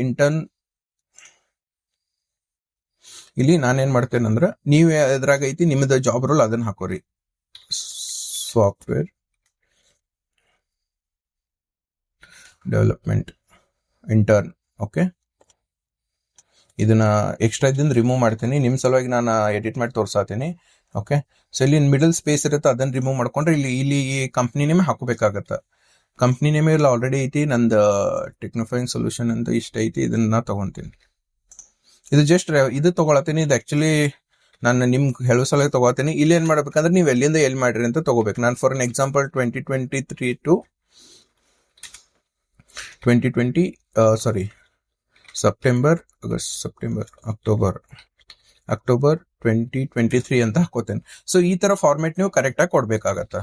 ಇಲ್ಲಿ ನಾನೇನ್ ಮಾಡ್ತೇನೆ ಅಂದ್ರೆ, ನೀವು ಎದ್ರಾಗ ಐತಿ ನಿಮ್ದು ಜಾಬ್ ರೋಲ್ ಅದನ್ನ ಹಾಕೋರಿ. Software development intern. ಓಕೆ, ಇದನ್ನ ಎಕ್ಸ್ಟ್ರಾ ಇದನ್ನ ರಿಮೂವ್ ಮಾಡ್ತೀನಿ. ನಿಮ್ ಸಲುವಾಗಿ ನಾನು ಎಡಿಟ್ ಮಾಡಿ ತೋರ್ಸಾತೀನಿ. ಓಕೆ, ಸೊ ಇಲ್ಲಿ ಮಿಡಲ್ ಸ್ಪೇಸ್ ಇರುತ್ತೆ, ಅದನ್ನ ರಿಮೂವ್ ಮಾಡ್ಕೊಂಡ್ರೆ ಇಲ್ಲಿ ಕಂಪ್ನಿ ನೇಮ್ ಹಾಕೋಬೇಕಾಗತ್ತ. ಕಂಪ್ನಿ ನೇಮ್ ಇಲ್ಲ ಆಲ್ರೆಡಿ ಐತಿ. ನಂದು ಟೆಕ್ನೋಫೈನ್ ಸೊಲ್ಯೂಷನ್ ಅಂತ ಇಷ್ಟ ಐತಿ, ಇದನ್ನ ತಗೊಂತೀನಿ. ಇದು ಜಸ್ಟ್ ಇದು ತಗೊಳತೀನಿ. ಇದು ಆಕ್ಚುಲಿ ನಾನು ನಿಮ್ಗೆ ಹೇಳೋ ಸಲ ತಗೋತೀನಿ. ಇಲ್ಲಿ ಏನ್ ಮಾಡ್ಬೇಕಂದ್ರೆ ನೀವು ಎಲ್ಲಿಂದ ಎಲ್ಲಿ ಮಾಡ್ರಿ ಅಂತ ತಗೋಬೇಕು. ನಾನು for an example 2023 to 2020 sorry September August September October 2023 ಅಂತ ಹಾಕೋತೇನೆ. ಸೊ ಈ ತರ ಫಾರ್ಮೆಟ್ ನೀವು ಕರೆಕ್ಟ್ ಆಗಿ ಕೊಡ್ಬೇಕಾಗತ್ತ.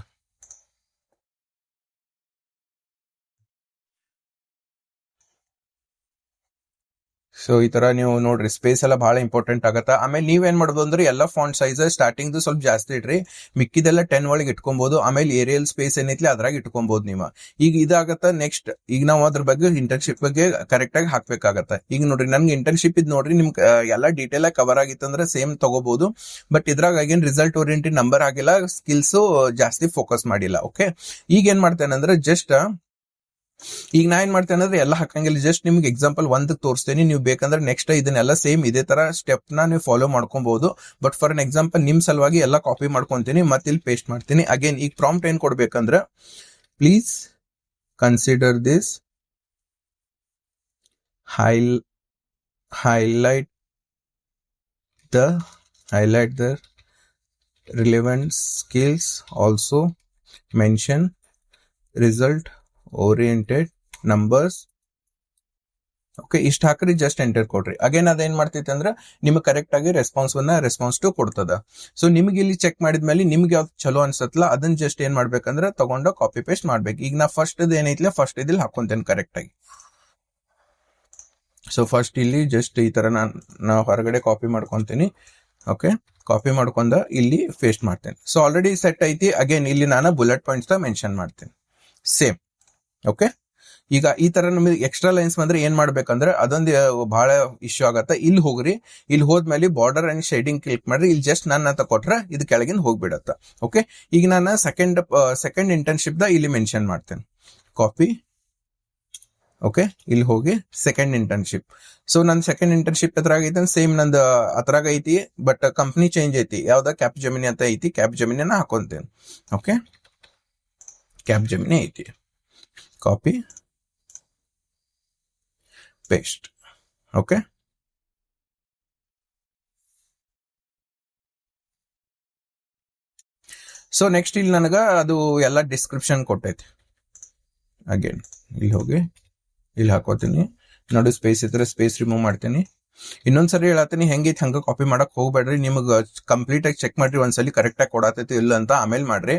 ಸೊ ಈ ತರ ನೀವು ನೋಡ್ರಿ ಸ್ಪೇಸ್ ಎಲ್ಲ ಬಹಳ ಇಂಪಾರ್ಟೆಂಟ್ ಆಗತ್ತ. ಆಮೇಲೆ ನೀವೇನ್ ಮಾಡ್ಬೋದು ಅಂದ್ರೆ ಎಲ್ಲ ಫಾಂಟ್ ಸೈಜ್ ಸ್ಟಾರ್ಟಿಂಗ್ ಸ್ವಲ್ಪ ಜಾಸ್ತಿ ಇಡ್ರಿ, ಮಿಕ್ಕಿದೆಲ್ಲ 10 ಒಳಗೆ ಇಟ್ಕೊಬಹುದು. ಆಮೇಲೆ ಏರಿಯಲ್ ಸ್ಪೇಸ್ ಏನೈತಿ ಅದ್ರಾಗ ಇಟ್ಕೊಬಹುದು ನೀವು. ಈಗ ಇದಾಗತ್ತ. ನೆಕ್ಸ್ಟ್ ಈಗ ನಾವು ಅದ್ರ ಬಗ್ಗೆ ಇಂಟರ್ನ್ಶಿಪ್ ಬಗ್ಗೆ ಕರೆಕ್ಟ್ ಆಗಿ ಹಾಕ್ಬೇಕಾಗತ್ತ. ಈಗ ನೋಡ್ರಿ ನನ್ಗೆ ಇಂಟರ್ನ್ಶಿಪ್ ಇದ್ ನೋಡ್ರಿ ನಿಮ್ಗೆ ಎಲ್ಲ ಡೀಟೇಲ್ ಆಗಿ ಕವರ್ ಆಗಿತ್ತಂದ್ರೆ ಸೇಮ್ ತಗೋಬಹುದು. ಬಟ್ ಇದ್ರಾಗ ಆಗೇನ್ ರಿಸಲ್ಟ್ ಓರಿಯೆಂಟೆಡ್ ನಂಬರ್ ಆಗಿಲ್ಲ, ಸ್ಕಿಲ್ಸ್ ಜಾಸ್ತಿ ಫೋಕಸ್ ಮಾಡಿಲ್ಲ. ಓಕೆ, ಈಗ ಏನ್ ಮಾಡ್ತೇನೆ ಅಂದ್ರೆ ಜಸ್ಟ್ ಈಗ ನಾ ಏನ್ ಮಾಡ್ತೇನೆ ಅಂದ್ರೆ ಎಲ್ಲ ಹಾಕಂಗಿಲ್ಲ, ಜಸ್ಟ್ ನಿಮ್ಗೆ ಎಕ್ಸಾಂಪಲ್ ಒಂದ್ ತೋರಿಸ್ತೇನೆ. ನೀವು ಬೇಕಂದ್ರೆ ನೆಕ್ಸ್ಟ್ ಇದನ್ನೆಲ್ಲ ಸೇಮ್ ಇದೇ ತರ ಸ್ಟೆಪ್ ನ ನೀವು ಫಾಲೋ ಮಾಡ್ಕೊಬಹುದು. ಬಟ್ ಫಾರ್ ಅನ್ ಎಕ್ಸಾಂಪಲ್ ನಿಮ್ ಸಲುವಾಗಿ ಎಲ್ಲ ಕಾಪಿ ಮಾಡ್ಕೊಂತೀನಿ ಮತ್ತೆ ಇಲ್ಲಿ ಪೇಸ್ಟ್ ಮಾಡ್ತೀನಿ. ಅಗೇನ್ ಈಗ ಪ್ರಾಂಪ್ಟ್ ಏನ್ ಕೊಡ್ಬೇಕಂದ್ರೆ please consider this highlight the relevant skills, also mention result oriented numbers. Okay, ಇಷ್ಟ ಹಾಕ್ರಿ, ಜಸ್ಟ್ ಎಂಟರ್ ಕೊಡ್ರಿ. ಅಗೇನ್ ಅದೇನ್ ಮಾಡ್ತೈತೆ ಅಂದ್ರೆ ನಿಮ್ಗೆ ಕರೆಕ್ಟ್ ಆಗಿ ರೆಸ್ಪಾನ್ಸ್ ಟು ಕೊಡ್ತದ. ಸೊ ನಿಮ್ಗೆ ಇಲ್ಲಿ ಚೆಕ್ ಮಾಡಿದ್ಮೇಲೆ ನಿಮ್ಗೆ ಯಾವ್ದು ಚಲೋ ಅನ್ಸತ್ತಲ್ಲ ಅದನ್ನ ಜಸ್ಟ್ ಏನ್ ಮಾಡ್ಬೇಕಂದ್ರೆ ತಗೊಂಡು ಕಾಪಿ ಪೇಸ್ಟ್ ಮಾಡ್ಬೇಕು. ಈಗ ನಾ ಫಸ್ಟ್ ಏನೈತಿಲ್ಲ ಫಸ್ಟ್ ಇದಿಲ್ಲಿ ಹಾಕೊಂತೇನೆ ಕರೆಕ್ಟ್ ಆಗಿ. ಸೊ ಫಸ್ಟ್ ಇಲ್ಲಿ ಜಸ್ಟ್ ಈ ತರ ನಾ ಹೊರಗಡೆ ಕಾಪಿ ಮಾಡ್ಕೊಂತೀನಿ. ಓಕೆ, ಕಾಪಿ ಮಾಡ್ಕೊಂಡ ಇಲ್ಲಿ ಪೇಸ್ಟ್ ಮಾಡ್ತೇನೆ. ಸೊ ಆಲ್ರೆಡಿ ಸೆಟ್ ಐತಿ. ಅಗೇನ್ ಇಲ್ಲಿ ನಾನು ಬುಲೆಟ್ ಪಾಯಿಂಟ್ಸ್ ಮೆನ್ಷನ್ ಮಾಡ್ತೇನೆ ಸೇಮ್. ಓಕೆ, ಈಗ ಈ ತರ ನಮಗೆ ಎಕ್ಸ್ಟ್ರಾ ಲೈನ್ಸ್ ಬಂದ್ರೆ ಏನ್ ಮಾಡ್ಬೇಕಂದ್ರೆ ಅದೊಂದು ಬಹಳ ಇಶ್ಯೂ ಆಗತ್ತೆ. ಇಲ್ಲಿ ಹೋಗ್ರಿ, ಇಲ್ಲಿ ಹೋದ್ಮೇಲೆ ಬಾರ್ಡರ್ ಅಂಡ್ ಶೇಡಿಂಗ್ ಕ್ಲಿಕ್ ಮಾಡ್ರಿ. ಇಲ್ಲಿ ಜಸ್ಟ್ ನನ್ನ ಅಂತ ಕೊಟ್ರೆ ಇದು ಕೆಳಗಿನ ಹೋಗ್ಬಿಡತ್ತ. ಓಕೆ, ಈಗ ನಾನು ಸೆಕೆಂಡ್ ಇಂಟರ್ನ್ಶಿಪ್ ಇಲ್ಲಿ ಮೆನ್ಷನ್ ಮಾಡ್ತೇನೆ. ಕಾಪಿ. ಓಕೆ, ಇಲ್ಲಿ ಹೋಗಿ ಸೆಕೆಂಡ್ ಇಂಟರ್ನ್ಶಿಪ್. ಸೊ ನನ್ ಸೆಕೆಂಡ್ ಇಂಟರ್ನ್ಶಿಪ್ ಎದ್ರಾಗ ಐತೆ ಸೇಮ್ ನಂದು ಅದ್ರಾಗ ಐತಿ, ಬಟ್ ಕಂಪ್ನಿ ಚೇಂಜ್ ಐತಿ. ಯಾವ್ದ ಕ್ಯಾಪ್ ಜೆಮಿನಿ ಅಂತ ಐತಿ, ಕ್ಯಾಪ್ ಜೆಮಿನಿನ ಹಾಕೊಂತೇನೆ. ಓಕೆ, ಕ್ಯಾಪ್ ಜೆಮಿನಿ ಐತಿ. Copy paste. Okay, so next ಇಲ್ಲಿ ನನಗ ಅದು ಎಲ್ಲ ಡಿಸ್ಕ್ರಿಪ್ಷನ್ ಕೊಟ್ಟೈತಿ. ಅಗೇನ್ ಇಲ್ಲಿ ಹೋಗಿ ಇಲ್ಲಿ ಹಾಕೋತೀನಿ. ನೋಡಿ ಸ್ಪೇಸ್ ಇದ್ರೆ ಸ್ಪೇಸ್ ರಿಮೂವ್ ಮಾಡ್ತೀನಿ. ಇನ್ನೊಂದ್ಸರಿ ಹೇಳತ್ತೀನಿ, ಹೆಂಗೈತಿ ಹಂಗ ಕಾಪಿ ಮಾಡಕ್ ಹೋಗ್ಬೇಡ್ರಿ. ನಿಮ್ಗೆ ಕಂಪ್ಲೀಟ್ ಆಗಿ ಚೆಕ್ ಮಾಡ್ರಿ ಒಂದ್ಸಲಿ ಕರೆಕ್ಟ್ ಆಗಿ ಕೊಡತೈತಿ ಇಲ್ಲ ಅಂತ. ಆಮೇಲೆ ಮಾಡ್ರಿ,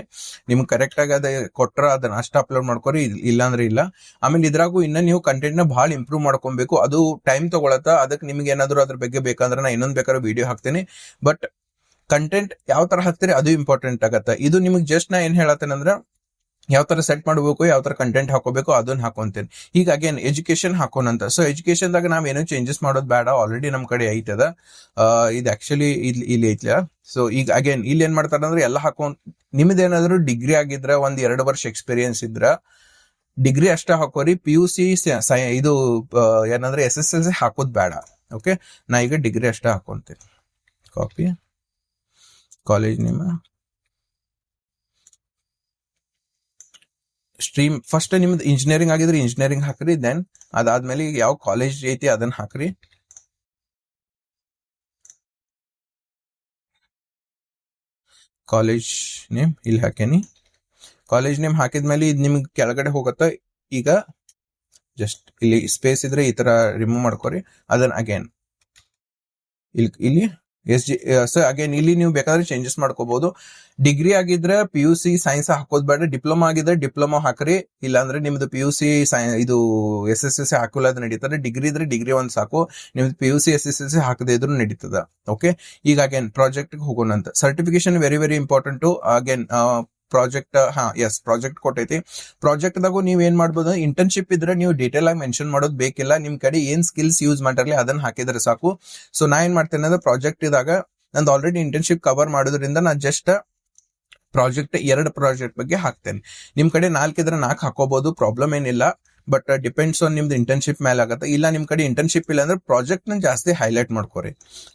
ನಿಮ್ಗೆ ಕರೆಕ್ಟ್ ಆಗಿ ಅದ ಕೊಟ್ರ ಅದನ್ನ ಅಷ್ಟ ಅಪ್ಲೋಡ್ ಮಾಡ್ಕೊರಿ, ಇಲ್ಲ ಅಂದ್ರೆ ಇಲ್ಲ. ಆಮೇಲೆ ಇದ್ರಾಗೂ ಇನ್ನ ನೀವು ಕಂಟೆಂಟ್ ನ ಬಹಳ ಇಂಪ್ರೂವ್ ಮಾಡ್ಕೊಬೇಕು. ಅದು ಟೈಮ್ ತಗೊಳತ್ತ. ಅದಕ್ಕೆ ನಿಮ್ಗೆ ಏನಾದ್ರು ಅದ್ರ ಬಗ್ಗೆ ಬೇಕಂದ್ರೆ ನಾ ಇನ್ನೊಂದ್ ಬೇಕಾದ್ರೆ ವಿಡಿಯೋ ಹಾಕ್ತೀನಿ. ಬಟ್ ಕಂಟೆಂಟ್ ಯಾವ ತರ ಹಾಕ್ತೀರಿ ಅದು ಇಂಪಾರ್ಟೆಂಟ್ ಆಗತ್ತ. ಇದು ನಿಮ್ಗೆ ಜಸ್ಟ್ ನಾ ಏನ್ ಹೇಳತ್ತೇನಂದ್ರ ಯಾವ ತರ ಸೆಟ್ ಮಾಡಬೇಕು, ಯಾವ ತರ ಕಂಟೆಂಟ್ ಹಾಕೋಬೇಕು ಅದನ್ನ ಹಾಕೊಂತೇನೆ. ಈಗ ಅಗೇನ್ ಎಜುಕೇಶನ್ ಹಾಕೋಣಂತ. ಸೊ ಎಜುಕೇಶನ್ ದಾಗ ನಾವ್ ಏನೋ ಚೇಂಜಸ್ ಮಾಡೋದು ಬೇಡ, ಆಲ್ರೆಡಿ ನಮ್ ಕಡೆ ಐತದ. ಇದು ಆಕ್ಚುಲಿ ಇಲ್ಲಿ ಐತ್ಲ. ಸೊ ಈಗ ಅಗೇನ್ ಇಲ್ಲಿ ಏನ್ ಮಾಡ್ತಾರ ಅಂದ್ರೆ ಎಲ್ಲ ನಿಮ್ದೇನಾದ್ರು ಡಿಗ್ರಿ ಆಗಿದ್ರ, 1-2 ವರ್ಷ ಎಕ್ಸ್ಪೀರಿಯನ್ಸ್ ಇದ್ರ ಡಿಗ್ರಿ ಅಷ್ಟ ಹಾಕೋರಿ. PUC ಇದು ಏನಂದ್ರೆ SSLC ಹಾಕೋದ್ ಬೇಡ. ಓಕೆ, ನಾ ಈಗ ಡಿಗ್ರಿ ಅಷ್ಟ ಹಾಕೊಂತೇನೆ. Copy, college name, stream. First ನಿಮ್ದು ಇಂಜಿನಿಯರಿಂಗ್ ಆಗಿದ್ರೆ ಇಂಜಿನಿಯರಿಂಗ್ ಹಾಕ್ರಿ. ದೆನ್ ಅದಾದ್ಮೇಲೆ ಯಾವ ಕಾಲೇಜ್ ಐತಿ ಅದನ್ನ ಹಾಕ್ರಿ. ಕಾಲೇಜ್ ನೇಮ್ ಇಲ್ಲಿ ಹಾಕೇನಿ. ಕಾಲೇಜ್ ನೇಮ್ ಹಾಕಿದ್ಮೇಲೆ ಇದು ನಿಮ್ಗೆ ಕೆಳಗಡೆ ಹೋಗತ್ತ. ಈಗ ಜಸ್ಟ್ ಇಲ್ಲಿ ಸ್ಪೇಸ್ ಇದ್ರೆ ಈ ತರ ರಿಮೂವ್ ಮಾಡ್ಕೊರಿ. ಅದನ್ನ ಅಗೇನ್ ಇಲ್ಲಿ ಅಗೇನ್ ಇಲ್ಲಿ ನೀವು ಬೇಕಾದ್ರೆ ಚೇಂಜಸ್ ಮಾಡ್ಕೋಬಹುದು. ಡಿಗ್ರಿ ಆಗಿದ್ರೆ PUC ಸೈನ್ಸ್ ಹಾಕೋದ್ ಬೇಡ. ಡಿಪ್ಲೊಮಾ ಆಗಿದ್ರೆ ಡಿಪ್ಲೊಮಾ ಹಾಕ್ರಿ. ಇಲ್ಲಾಂದ್ರೆ ನಿಮ್ದು PUC ಇದು SSLC ಹಾಕೋಲ್ಲ ಅದು ನಡೀತದೆ. ಡಿಗ್ರಿ ಇದ್ರೆ ಡಿಗ್ರಿ ಒಂದ್ ಸಾಕು. ನಿಮ್ದು PUC SSLC ಹಾಕದೇ ಇದ್ರು ನಡೀತದ. ಓಕೆ, ಈಗ ಅಗೇನ್ ಪ್ರಾಜೆಕ್ಟ್ ಹೋಗೋಣಂತ. Certification very very important. Again project project ಕೊಟ್ಟೈತಿ. ಪ್ರಾಜೆಕ್ಟ್ ದಾಗೂ ನೀವ್ ಏನ್ ಮಾಡ್ಬೋದು, ಇಂಟರ್ನ್ಶಿಪ್ ಇದ್ರೆ ನೀವು ಡೀಟೇಲ್ ಆಗಿ ಮೆನ್ಷನ್ ಮಾಡೋದು ಬೇಕಿಲ್ಲ. ನಿಮ್ ಕಡೆ ಏನ್ ಸ್ಕಿಲ್ಸ್ ಯೂಸ್ ಮಾಡಿರ್ಲಿ ಅದನ್ನ ಹಾಕಿದ್ರೆ ಸಾಕು. ಸೊ ನಾ ಏನ್ ಮಾಡ್ತೇನೆ ಅಂದ್ರೆ ಪ್ರಾಜೆಕ್ಟ್ ಇದಾಗ ನಂದು ಆಲ್ರೆಡಿ ಇಂಟರ್ನ್ಶಿಪ್ ಕವರ್ ಮಾಡೋದ್ರಿಂದ ನಾ ಜಸ್ಟ್ ಪ್ರಾಜೆಕ್ಟ್ 2 ಪ್ರಾಜೆಕ್ಟ್ ಬಗ್ಗೆ ಹಾಕ್ತೇನೆ. ನಿಮ್ ಕಡೆ 4 ಇದ್ರೆ 4 ಹಾಕೋಬಹುದು, ಪ್ರಾಬ್ಲಮ್ ಏನಿಲ್ಲ. ಬಟ್ ಡಿಪೆಂಡ್ಸ್ ಆನ್ ನಿಮ್ದು ಇಂಟರ್ನ್ಶಿಪ್ ಮೇಲೆ ಆಗುತ್ತೆ. ಇಲ್ಲ ನಿಮ್ ಕಡೆ ಇಂಟರ್ನ್ಶಿಪ್ ಇಲ್ಲ ಅಂದ್ರೆ ಪ್ರಾಜೆಕ್ಟ್ ನ ಜಾಸ್ತಿ ಹೈಲೈಟ್ ಮಾಡ್ಕೋರಿ.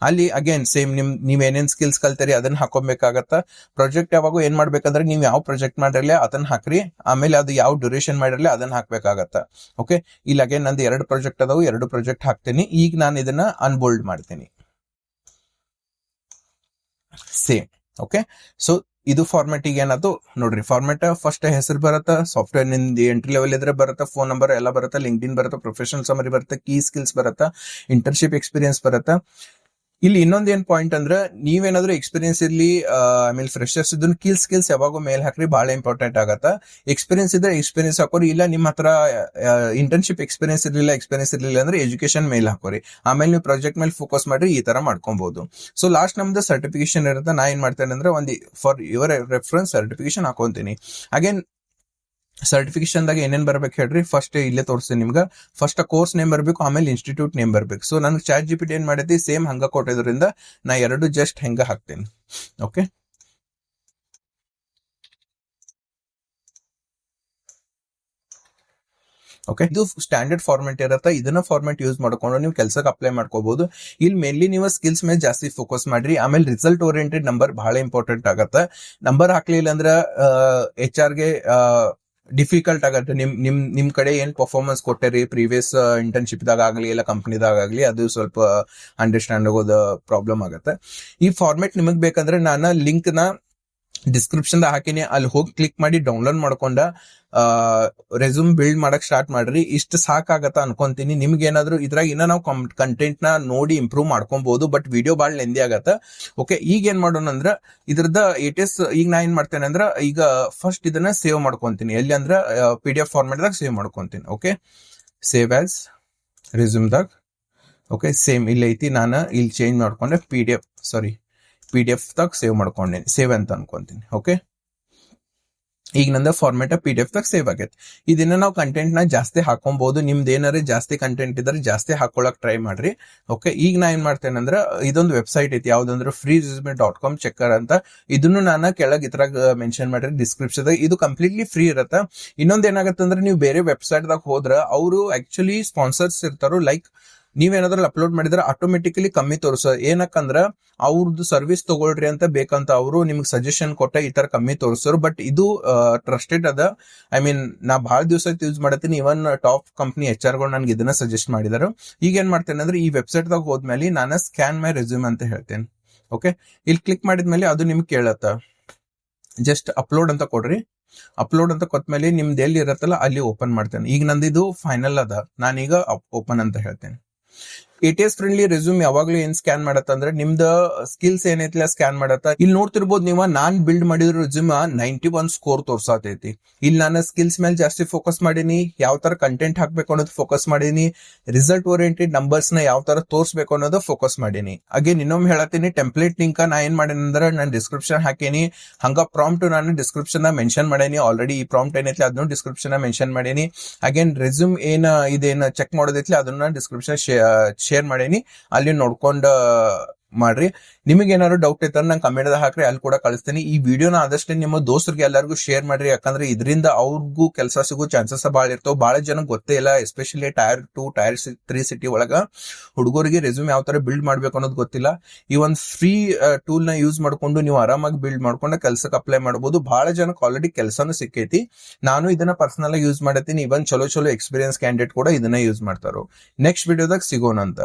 ಅಲ್ಲಿ ಅಗೇನ್ ಸೇಮ್ ನೀವ್ ಏನೇನ್ ಸ್ಕಿಲ್ಸ್ ಕಲ್ತೀರಿ ಅದನ್ನ ಹಾಕೋಬೇಕಾಗತ್ತ. ಪ್ರಾಜೆಕ್ಟ್ ಯಾವಾಗ ಏನ್ ಮಾಡ್ಬೇಕಂದ್ರೆ ನೀವು ಯಾವ ಪ್ರಾಜೆಕ್ಟ್ ಮಾಡಿರ್ಲಿ ಅದನ್ನ ಹಾಕ್ರಿ. ಆಮೇಲೆ ಅದು ಯಾವ ಡ್ಯೂರೇಷನ್ ಮಾಡಿರ್ಲಿ ಅದನ್ನ ಹಾಕ್ಬೇಕಾಗತ್ತ. ಓಕೆ, ಇಲ್ಲಿ ಅಗೇನ್ ನಂದು 2 ಪ್ರಾಜೆಕ್ಟ್ ಅದಾವು, 2 ಪ್ರಾಜೆಕ್ಟ್ ಹಾಕ್ತೀನಿ. ಈಗ ನಾನು ಇದನ್ನ ಅನ್ಬೋಲ್ಡ್ ಮಾಡ್ತೀನಿ ಸೇಮ್. ಓಕೆ, ಸೊ ಇದು ಫಾರ್ಮೆಟಿಗೆ ಏನಾದ್ರು ನೋಡ್ರಿ, ಫಾರ್ಮೆಟ್ ಫಸ್ಟ್ ಹೆಸರು ಬರುತ್ತಾ, ಸಾಫ್ಟ್ವೇರ್ ನಿಂದ ಎಂಟ್ರಿ ಲೆವೆಲ್ ಇದ್ರೆ ಬರುತ್ತಾ, ಫೋನ್ ನಂಬರ್ ಎಲ್ಲ ಬರುತ್ತಾ, ಲಿಂಕ್ಡ್ ಇನ್ ಬರುತ್ತಾ, ಪ್ರೊಫೆಷನಲ್ ಸಮರಿ ಬರುತ್ತಾ, ಕೀ ಸ್ಕಿಲ್ಸ್ ಬರುತ್ತಾ, ಇಂಟರ್ನ್ಶಿಪ್ ಎಕ್ಸ್ಪೀರಿಯನ್ಸ್ ಬರುತ್ತಾ. ಇಲ್ಲಿ ಇನ್ನೊಂದ್ ಏನ್ ಪಾಯಿಂಟ್ ಅಂದ್ರೆ, ನೀವೇನಾದ್ರೂ ಎಕ್ಸ್ಪೀರಿಯನ್ಸ್ ಇರ್ಲಿ ಆಮೇಲೆ ಫ್ರೆಶರ್ಸ್ ಇದ್ರು ಕೀಲ್ ಸ್ಕಿಲ್ಸ್ ಯಾವಾಗೂ ಮೇಲ್ ಹಾಕ್ರಿ, ಬಹಳ ಇಂಪಾರ್ಟೆಂಟ್ ಆಗತ್ತ. ಎಕ್ಸ್ಪೀರಿಯನ್ಸ್ ಇದ್ರೆ ಎಕ್ಸ್ಪೀರಿಯನ್ಸ್ ಹಾಕೋರಿ, ಇಲ್ಲ ನಿಮ್ಮ ಹತ್ರ ಇಂಟರ್ನ್ಶಿಪ್ ಎಕ್ಸ್ಪೀರಿಯನ್ಸ್ ಇರ್ಲಿಲ್ಲ ಅಂದ್ರೆ ಎಜುಕೇಶನ್ ಮೇಲ್ ಹಾಕೋರಿ. ಆಮೇಲೆ ನೀವು ಪ್ರಾಜೆಕ್ಟ್ ಮೇಲೆ ಫೋಕಸ್ ಮಾಡ್ರಿ, ಈ ತರ ಮಾಡ್ಕೊಬಹುದು. ಸೊ ಲಾಸ್ಟ್ ನಮ್ದು ಸರ್ಟಿಫಿಕೇಶನ್ ಇರುತ್ತೆ. ನಾ ಏನ್ ಮಾಡ್ತೇನೆ ಅಂದ್ರೆ, ಒಂದು ಫಾರ್ ಯುವರ್ ರೆಫರೆನ್ಸ್ ಸರ್ಟಿಫಿಕೇಶನ್ ಹಾಕೊಂತೀನಿ. ಅಗೇನ್ ಸರ್ಟಿಫಿಕೇಶನ್ ದಾಗ ಏನೇನ್ ಬರ್ಬೇಕು ಹೇಳ್ರಿ, ಫಸ್ಟ್ ಇಲ್ಲೇ ತೋರಿಸ್ತೀನಿ ನಿಮ್ಗೆ. ಫಸ್ಟ್ ಕೋರ್ಸ್ ನೇಮ್ ಬರ್ಬೇಕು, ಆಮೇಲೆ ಇನ್ಸ್ಟಿಟ್ಯೂಟ್ ನೇಮ್ ಬರ್ಬೇಕು. ಸೊ ನನ್ಗೆ ChatGPT ಏನ್ ಮಾಡೈತಿ, ಸೇಮ್ ಹಂಗ ಕೊಟ್ಟಿದ್ರಿಂದ ನಾ ಎರಡು ಜಸ್ಟ್ ಹೆಂಗ ಹಾಕ್ತೇನೆ. ಓಕೆ, ಓಕೆ, ಇದು ಸ್ಟ್ಯಾಂಡರ್ಡ್ ಫಾರ್ಮೆಟ್ ಇರುತ್ತೆ. ಇದನ್ನ ಫಾರ್ಮೆಟ್ ಯೂಸ್ ಮಾಡ್ಕೊಂಡು ನೀವು ಕೆಲಸಕ್ಕೆ ಅಪ್ಲೈ ಮಾಡ್ಕೋಬಹುದು. ಇಲ್ಲಿ ಮೇನ್ಲಿ ನೀವು ಸ್ಕಿಲ್ಸ್ ಮೇಲೆ ಜಾಸ್ತಿ ಫೋಕಸ್ ಮಾಡ್ರಿ. ಆಮೇಲೆ ರಿಸಲ್ಟ್ ಓರಿಯೆಂಟೆಡ್ ನಂಬರ್ ಬಹಳ ಇಂಪಾರ್ಟೆಂಟ್ ಆಗತ್ತೆ. ನಂಬರ್ ಹಾಕ್ಲಿಲ್ಲ ಅಂದ್ರೆ HR ಗೆ ಡಿಫಿಕಲ್ಟ್ ಆಗತ್ತೆ. ನಿಮ್ ಕಡೆ ಏನ್ ಪರ್ಫಾರ್ಮೆನ್ಸ್ ಕೊಟ್ಟರಿ ಪ್ರೀವಿಯಸ್ ಇಂಟರ್ನ್ಶಿಪ್ ದಾಗ ಆಗ್ಲಿ, ಇಲ್ಲ ಕಂಪನಿದಾಗ ಆಗ್ಲಿ, ಅದು ಸ್ವಲ್ಪ ಅಂಡರ್ಸ್ಟ್ಯಾಂಡ್ ಆಗೋದು ಪ್ರಾಬ್ಲಮ್ ಆಗತ್ತೆ. ಈ ಫಾರ್ಮೆಟ್ ನಿಮಗ್ ಬೇಕಂದ್ರೆ ನಾನು ಲಿಂಕ್ ನ ಡಿಸ್ಕ್ರಿಪ್ಷನ್ ಹಾಕಿನಿ, ಅಲ್ಲಿ ಹೋಗಿ ಕ್ಲಿಕ್ ಮಾಡಿ ಡೌನ್ಲೋಡ್ ಮಾಡ್ಕೊಂಡ ರೆಸ್ಯೂಮ್ ಬಿಲ್ಡ್ ಮಾಡಕ್ ಸ್ಟಾರ್ಟ್ ಮಾಡ್ರಿ. ಇಷ್ಟು ಸಾಕಾಗತ್ತ ಅನ್ಕೊಂತೀನಿ. ನಿಮ್ಗೆ ಏನಾದ್ರು ಇದ್ರಾಗ ಇನ್ನ ನಾವು ಕಂಟೆಂಟ್ ನ ನೋಡಿ ಇಂಪ್ರೂವ್ ಮಾಡ್ಕೊಬಹುದು, ಬಟ್ ವಿಡಿಯೋ ಬಾಳ್ ಲೆಂದಿ ಆಗತ್ತ. ಓಕೆ, ಈಗ ಏನ್ ಮಾಡೋಣ ಅಂದ್ರ ಇದ್ರದ ಈಗ ನಾ ಏನ್ ಮಾಡ್ತೇನೆ ಅಂದ್ರ, ಈಗ ಫಸ್ಟ್ ಇದನ್ನ ಸೇವ್ ಮಾಡ್ಕೊಂತೀನಿ. ಎಲ್ಲಿ ಅಂದ್ರ PDF ಫಾರ್ಮೆಟ್ ದಾಗ ಸೇವ್ ಮಾಡ್ಕೊಂತೀನಿ. ಓಕೆ, ಸೇವ್ ಆಸ್ ರೆಸ್ಯೂಮ್ ದಾಗ. ಓಕೆ, ಸೇಮ್ ಇಲ್ಲಿ ಐತಿ. ನಾನು ಇಲ್ಲಿ ಚೇಂಜ್ ಮಾಡ್ಕೊಂಡೆ PDF ದಾಗ ಸೇವ್ ಮಾಡ್ಕೊಂಡೇನಿ, ಸೇವ್ ಅಂತ ಅನ್ಕೊಂತೀನಿ. ಓಕೆ, ಈಗ ನಂದ ಫಾರ್ಮೆಟ್ PDF ದಾಗ ಸೇವ್ ಆಗೈತೆ. ಇದನ್ನ ನಾವು ಕಂಟೆಂಟ್ ನ ಜಾಸ್ತಿ ಹಾಕೊಬಹುದು. ನಿಮ್ದು ಏನಾರ ಜಾಸ್ತಿ ಕಂಟೆಂಟ್ ಇದ್ರೆ ಜಾಸ್ತಿ ಹಾಕೊಳಕ್ ಟ್ರೈ ಮಾಡ್ರಿ. ಓಕೆ, ಈಗ ನಾ ಏನ್ ಮಾಡ್ತೇನೆ ಅಂದ್ರೆ, ಇದೊಂದು ವೆಬ್ಸೈಟ್ ಐತಿ, ಯಾವ್ದಂದ್ರೆ freeresume.com ಚೆಕ್ಕರ್ ಅಂತ. ಇದನ್ನು ನಾನು ಕೆಳಗೆ ಇದ್ರಾಗ ಮೆನ್ಷನ್ ಮಾಡ್ರಿ ಡಿಸ್ಕ್ರಿಪ್ಷನ್ ದಾಗ. ಇದು ಕಂಪ್ಲೀಟ್ಲಿ ಫ್ರೀ ಇರತ್ತ. ಇನ್ನೊಂದ್ ಏನಾಗತ್ತೆ ಅಂದ್ರೆ, ನೀವು ಬೇರೆ ವೆಬ್ಸೈಟ್ ದಾಗ ಹೋದ್ರ ಅವರು ಆಕ್ಚುಲಿ ಸ್ಪಾನ್ಸರ್ಸ್ ಇರ್ತಾರೋ. ಲೈಕ್ ನೀವೇನಾದ್ರೂ ಅಪ್ಲೋಡ್ ಮಾಡಿದ್ರೆ ಆಟೋಮೆಟಿಕಲಿ ಕಮ್ಮಿ ಏನಕ್ಕಂದ್ರ ಅವ್ರದ್ದು ಸರ್ವಿಸ್ ತಗೊಳ್ರಿ ಅಂತ ಬೇಕಂತ ಅವರು ನಿಮ್ಗೆ ಸಜೆಷನ್ ಕೊಟ್ಟ ಈ ತರ ಕಮ್ಮಿ ತೋರಿಸ್ತಾರ. ಬಟ್ ಇದು ಟ್ರಸ್ಟೆಡ್ ಅದ. ಐ ಮೀನ್ ನಾ ಬಹಳ ದಿವಸ ಯೂಸ್ ಮಾಡತ್ತೀನಿ. ಇವನ್ ಟಾಪ್ ಕಂಪ್ನಿ HR ಗಳು ನನ್ಗೆ ಇದನ್ನ ಸಜೆಸ್ಟ್ ಮಾಡಿದಾರೆ. ಈಗ ಏನ್ ಮಾಡ್ತೇನೆ ಅಂದ್ರೆ, ಈ ವೆಬ್ಸೈಟ್ ದಾಗ ಹೋದ್ಮೇಲೆ ನಾನು ಸ್ಕ್ಯಾನ್ ಮೈ ರೆಸ್ಯೂಮ್ ಅಂತ ಹೇಳ್ತೇನೆ. ಓಕೆ, ಇಲ್ಲಿ ಕ್ಲಿಕ್ ಮಾಡಿದ್ಮೇಲೆ ಅದು ನಿಮ್ಗೆ ಕೇಳತ್ತ, ಜಸ್ಟ್ ಅಪ್ಲೋಡ್ ಅಂತ ಕೊಡ್ರಿ. ಅಪ್ಲೋಡ್ ಅಂತ ಕೊಟ್ಮೇಲೆ ನಿಮ್ದು ಎಲ್ಲಿ ಇರತ್ತಲ್ಲ ಅಲ್ಲಿ ಓಪನ್ ಮಾಡ್ತೇನೆ. ಈಗ ನಂದು ಇದು ಫೈನಲ್ ಅದ, ನಾನೀಗ ಓಪನ್ ಅಂತ ಹೇಳ್ತೇನೆ. ATS ಫ್ರೆಂಡ್ಲಿ ರೆಸ್ಯೂಮ್ ಯಾವಾಗ್ಲೂ ಏನ್ ಸ್ಕ್ಯಾನ್ ಮಾಡತ್ತ ಅಂದ್ರೆ, ನಿಮ್ದ ಸ್ಕಿಲ್ಸ್ ಏನೈತಿಲ್ಲ ಸ್ಕ್ಯಾನ್ ಮಾಡತ್ತ. ಇಲ್ಲಿ ನೋಡ್ತಿರ್ಬೋದು ನೀವು, ನಾನ್ ಬಿಲ್ಡ್ ಮಾಡಿರೋ ರೆಸ್ಯೂಮ್ 91 ಸ್ಕೋರ್ ತೋರ್ಸಾತೈತಿ. ಇಲ್ಲಿ ನಾನು ಸ್ಕಿಲ್ಸ್ ಮೇಲೆ ಜಾಸ್ತಿ ಫೋಕಸ್ ಮಾಡೀನಿ, ಯಾವ ತರ ಕಂಟೆಂಟ್ ಹಾಕ್ಬೇಕು ಅನ್ನೋದು ಫೋಕಸ್ ಮಾಡೀನಿ, ರಿಸಲ್ಟ್ ಓರಿಯೆಂಟೆಡ್ ನಂಬರ್ಸ್ ನ ಯಾವ ತರ ತೋರ್ಸ್ಬೇಕು ಅನ್ನೋದು ಫೋಕಸ್ ಮಾಡೀನಿ. ಅಗೇನ್ ಇನ್ನೊಮ್ಮೆ ಹೇಳತ್ತೀನಿ, ಟೆಂಪ್ಲೇಟ್ ಲಿಂಕ್ ನಾ ಏನ್ ಮಾಡೀನಿ ಅಂದ್ರೆ, ನಾನು ಡಿಸ್ಕ್ರಿಪ್ಷನ್ ಹಾಕೀನಿ. ಹಂಗ ಪ್ರಾಂಪ್ಟ್ ನಾನು ಡಿಸ್ಕ್ರಿಪ್ಷನ್ ಮೆನ್ಷನ್ ಮಾಡೀನಿ. ಆಲ್ರೆಡಿ ಈ ಪ್ರಾಂಪ್ಟ್ ಏನೈತಿ ಅದನ್ನು ಡಿಸ್ಕ್ರಿಪ್ಷನ್ ಮೆನ್ಷನ್ ಮಾಡೀನಿ. ಅಗೇನ್ ರೆಸ್ಯೂಮ್ ಇದೇನ್ ಚೆಕ್ ಮಾಡೋದೈತಿ ಅದನ್ನ ಡಿಸ್ಕ್ರಿಪ್ಷನ್ ಶೇರ್ ಮಾಡೀನಿ, ಅಲ್ಲಿ ನೋಡ್ಕೊಂಡ್ ಮಾಡ್ರಿ. ನಿಮಗೆ ಏನಾದ್ರು ಡೌಟ್ ಐತ ನಂಗೆ ಕಮೆಂಟ್ ಹಾಕ್ರಿ, ಅಲ್ಲಿ ಕೂಡ ಕಳಿಸ್ತೀನಿ. ಈ ವಿಡಿಯೋನ ಆದಷ್ಟು ನಿಮ್ಮ ದೋಸ್ತರಿಗೆ ಎಲ್ಲರಿಗೂ ಶೇರ್ ಮಾಡ್ರಿ, ಯಾಕಂದ್ರೆ ಇದರಿಂದ ಅವ್ರಿಗೂ ಕೆಲಸ ಸಿಗೋ ಚಾನ್ಸಸ್ ಬಹಳ ಇರ್ತಾವ. ಬಹಳ ಜನ ಗೊತ್ತೇ ಇಲ್ಲ, ಎಸ್ಪೆಷಲಿ Tier 2 Tier 3 ಸಿಟಿ ಒಳಗ ಹುಡುಗರಿಗೆ ರೆಸ್ಯೂಮ್ ಯಾವ ತರ ಬಿಲ್ಡ್ ಮಾಡ್ಬೇಕು ಅನ್ನೋದು ಗೊತ್ತಿಲ್ಲ. ಈ ಒಂದು ಫ್ರೀ ಟೂಲ್ ನ ಯೂಸ್ ಮಾಡ್ಕೊಂಡು ನೀವು ಆರಾಮಾಗಿ ಬಿಲ್ಡ್ ಮಾಡ್ಕೊಂಡು ಕೆಲಸಕ್ಕೆ ಅಪ್ಲೈ ಮಾಡಬಹುದು. ಬಹಳ ಜನಕ್ಕೆ ಆಲ್ರೆಡಿ ಕೆಲಸನೂ ಸಿಕ್ಕೈತಿ. ನಾನು ಇದನ್ನ ಪರ್ಸನಲ್ ಆಗಿ ಯೂಸ್ ಮಾಡತ್ತೀನಿ. ಇವನ್ ಚಲೋ ಎಕ್ಸ್ಪೀರಿಯನ್ಸ್ ಕ್ಯಾಂಡಿಡೇಟ್ ಕೂಡ ಇದನ್ನ ಯೂಸ್ ಮಾಡ್ತಾರೋ. ನೆಕ್ಸ್ಟ್ ವಿಡಿಯೋದಾಗ ಸಿಗೋಣ ಅಂತ.